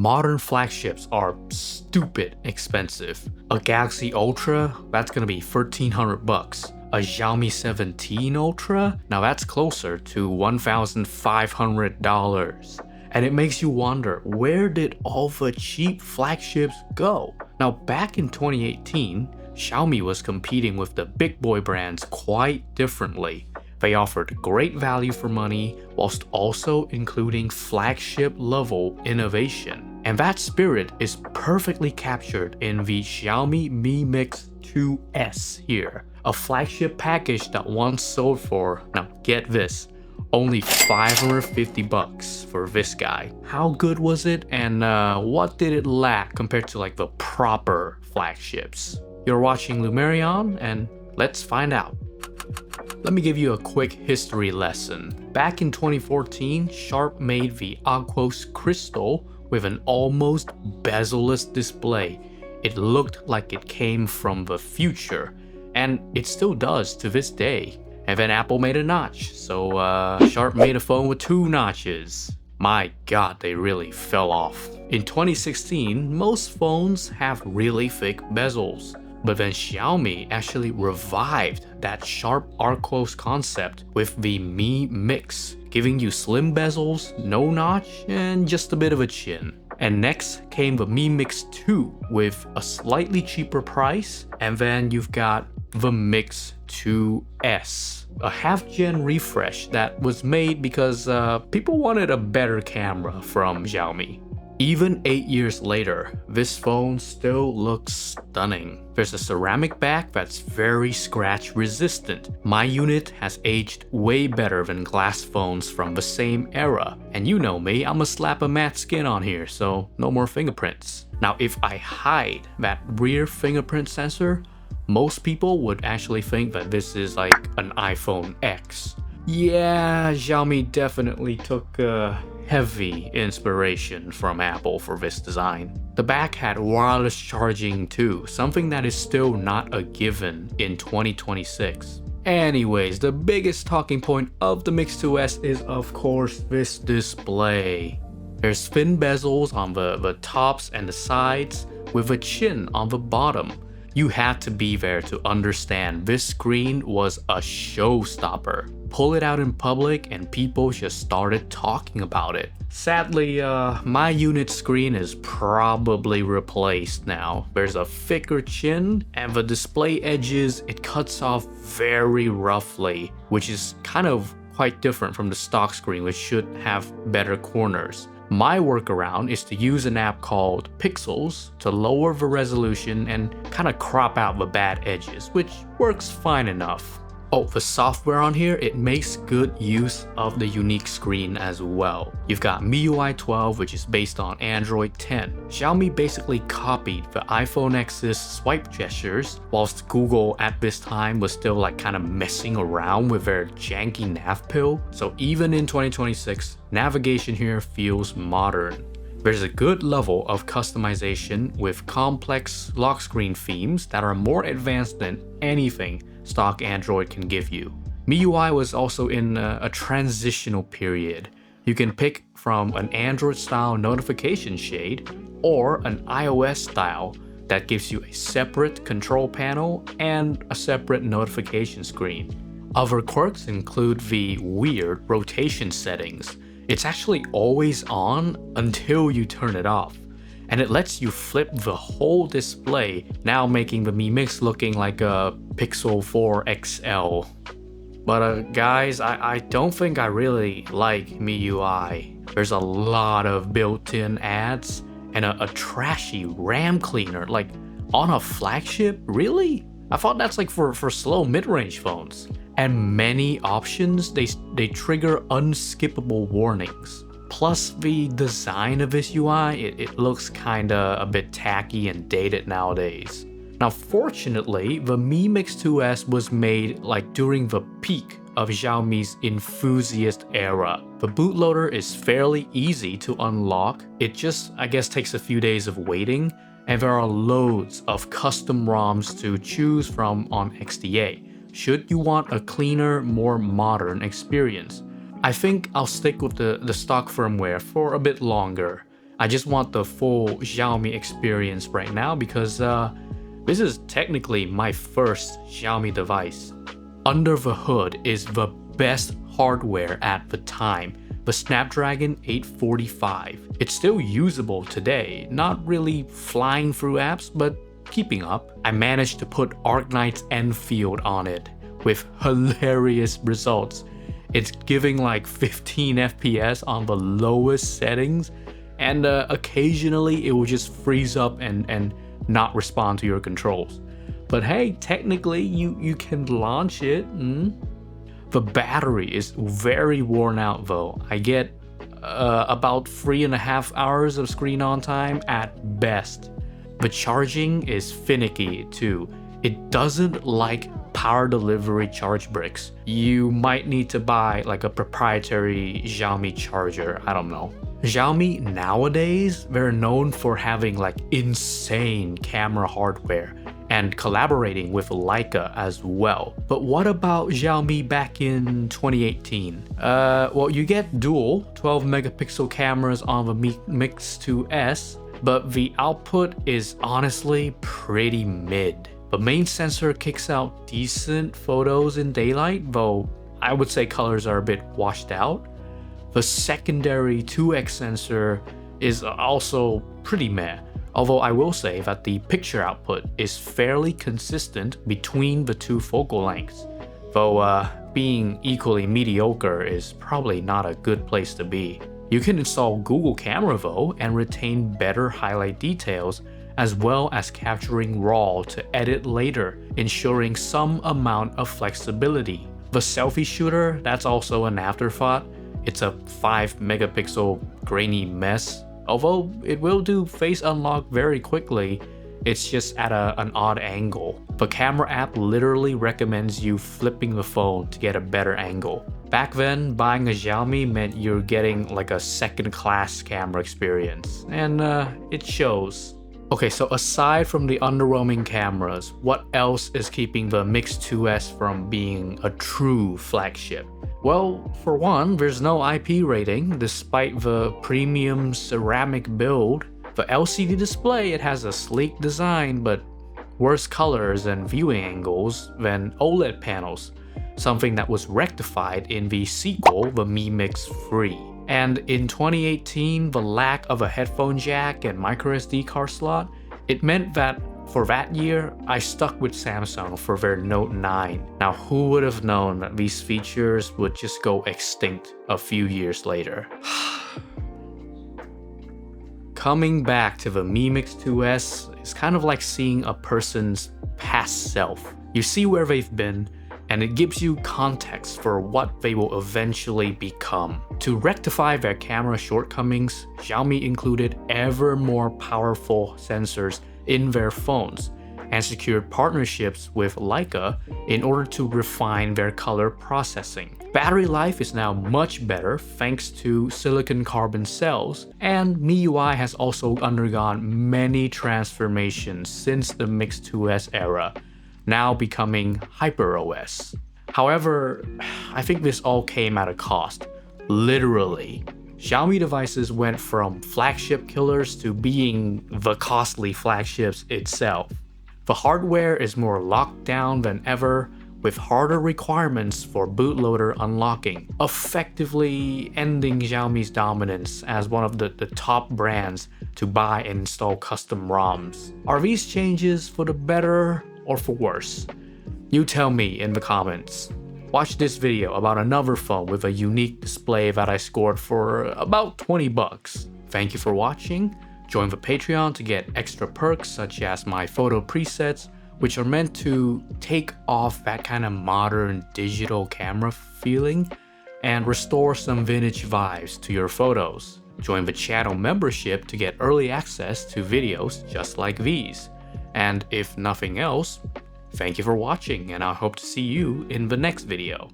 Modern flagships are stupid expensive. A Galaxy Ultra, that's gonna be 1,300 bucks. A Xiaomi 17 Ultra, now that's closer to $1,500. And it makes you wonder, where did all the cheap flagships go? Now back in 2018, Xiaomi was competing with the big boy brands quite differently. They offered great value for money whilst also including flagship level innovation. And that spirit is perfectly captured in the Xiaomi Mi Mix 2S here, a flagship package that once sold for, now get this, only 550 bucks for this guy. How good was it, and what did it lack compared to like the proper flagships? You're watching Lumerion, and let's find out. Let me give you a quick history lesson. Back in 2014, Sharp made the Aquos Crystal with an almost bezel-less display. It looked like it came from the future, and it still does to this day. And then Apple made a notch, so Sharp made a phone with 2 notches. My god, they really fell off. In 2016, most phones have really thick bezels. But then Xiaomi actually revived that sharp Aquos concept with the Mi Mix, giving you slim bezels, no notch, and just a bit of a chin. And next came the Mi Mix 2 with a slightly cheaper price, and then you've got the Mix 2S, a half-gen refresh that was made because people wanted a better camera from Xiaomi. Even 8 years later, this phone still looks stunning. There's a ceramic back that's very scratch resistant. My unit has aged way better than glass phones from the same era. And you know me, I'ma slap a matte skin on here, so no more fingerprints. Now if I hide that rear fingerprint sensor, most people would actually think that this is like an iPhone X. Yeah, Xiaomi definitely took heavy inspiration from Apple for this design. The back had wireless charging too, something that is still not a given in 2026. Anyways, the biggest talking point of the Mix 2S is of course this display. There's thin bezels on the tops and the sides with a chin on the bottom. You had to be there to understand this screen was a showstopper. Pull it out in public and people just started talking about it. Sadly, my unit screen is probably replaced now. There's a thicker chin, and the display edges, it cuts off very roughly, which is kind of quite different from the stock screen, which should have better corners. My workaround is to use an app called Pixels to lower the resolution and kind of crop out the bad edges, which works fine enough. Oh, the software on here, it makes good use of the unique screen as well. You've got MIUI 12, which is based on Android 10. Xiaomi basically copied the iPhone X's swipe gestures, whilst Google at this time was still like kind of messing around with their janky nav pill. So even in 2026, navigation here feels modern. There's a good level of customization with complex lock screen themes that are more advanced than anything stock Android can give you. MIUI was also in a transitional period. You can pick from an Android style notification shade or an iOS style that gives you a separate control panel and a separate notification screen. Other quirks include the weird rotation settings. It's actually always on until you turn it off, and it lets you flip the whole display, now making the Mi Mix looking like a Pixel 4 XL. But guys, I don't think I really like MIUI. There's a lot of built-in ads and a trashy RAM cleaner, like on a flagship? Really? I thought that's like for slow mid-range phones. And many options, they trigger unskippable warnings. Plus the design of this UI, it looks kinda a bit tacky and dated nowadays. Now fortunately, the Mi Mix 2S was made like during the peak of Xiaomi's enthusiast era. The bootloader is fairly easy to unlock. It just, I guess, takes a few days of waiting, and there are loads of custom ROMs to choose from on XDA, should you want a cleaner, more modern experience. I think I'll stick with the stock firmware for a bit longer. I just want the full Xiaomi experience right now because this is technically my first Xiaomi device. Under the hood is the best hardware at the time, the Snapdragon 845. It's still usable today, not really flying through apps, but keeping up. I managed to put Arknight's Enfield on it with hilarious results. It's giving like 15 FPS on the lowest settings, and occasionally it will just freeze up and not respond to your controls. But hey, technically you can launch it. The battery is very worn out though. I get about 3.5 hours of screen on time at best. The charging is finicky too. It doesn't like power delivery charge bricks. You might need to buy like a proprietary Xiaomi charger, I don't know. Xiaomi nowadays, they're known for having like insane camera hardware and collaborating with Leica as well. But what about Xiaomi back in 2018? Well, you get dual 12 megapixel cameras on the Mi Mix 2S, but the output is honestly pretty mid. The main sensor kicks out decent photos in daylight, though I would say colors are a bit washed out. The secondary 2x sensor is also pretty meh, although I will say that the picture output is fairly consistent between the two focal lengths, though being equally mediocre is probably not a good place to be. You can install Google Camera though and retain better highlight details, as well as capturing RAW to edit later, ensuring some amount of flexibility. The selfie shooter, that's also an afterthought. It's a 5 megapixel grainy mess. Although it will do face unlock very quickly, it's just at an odd angle. The camera app literally recommends you flipping the phone to get a better angle. Back then, buying a Xiaomi meant you're getting like a second-class camera experience, and it shows. Okay, so aside from the underwhelming cameras, what else is keeping the Mix 2S from being a true flagship? Well, for one, there's no IP rating despite the premium ceramic build. The LCD display, it has a sleek design but worse colors and viewing angles than OLED panels, something that was rectified in the sequel, the Mi Mix 3. And in 2018, the lack of a headphone jack and microSD card slot, it meant that for that year, I stuck with Samsung for their Note 9. Now, who would have known that these features would just go extinct a few years later? Coming back to the Mi Mix 2S is kind of like seeing a person's past self. You see where they've been, and it gives you context for what they will eventually become. To rectify their camera shortcomings, Xiaomi included ever more powerful sensors in their phones and secured partnerships with Leica in order to refine their color processing. Battery life is now much better thanks to silicon carbon cells, and MIUI has also undergone many transformations since the Mix 2S era, now becoming HyperOS. However, I think this all came at a cost. Literally. Xiaomi devices went from flagship killers to being the costly flagships itself. The hardware is more locked down than ever, with harder requirements for bootloader unlocking, effectively ending Xiaomi's dominance as one of the top brands to buy and install custom ROMs. Are these changes for the better or for worse? You tell me in the comments. Watch this video about another phone with a unique display that I scored for about 20 bucks. Thank you for watching. Join the Patreon to get extra perks such as my photo presets, which are meant to take off that kind of modern digital camera feeling and restore some vintage vibes to your photos. Join the channel membership to get early access to videos just like these. And if nothing else, thank you for watching, and I hope to see you in the next video.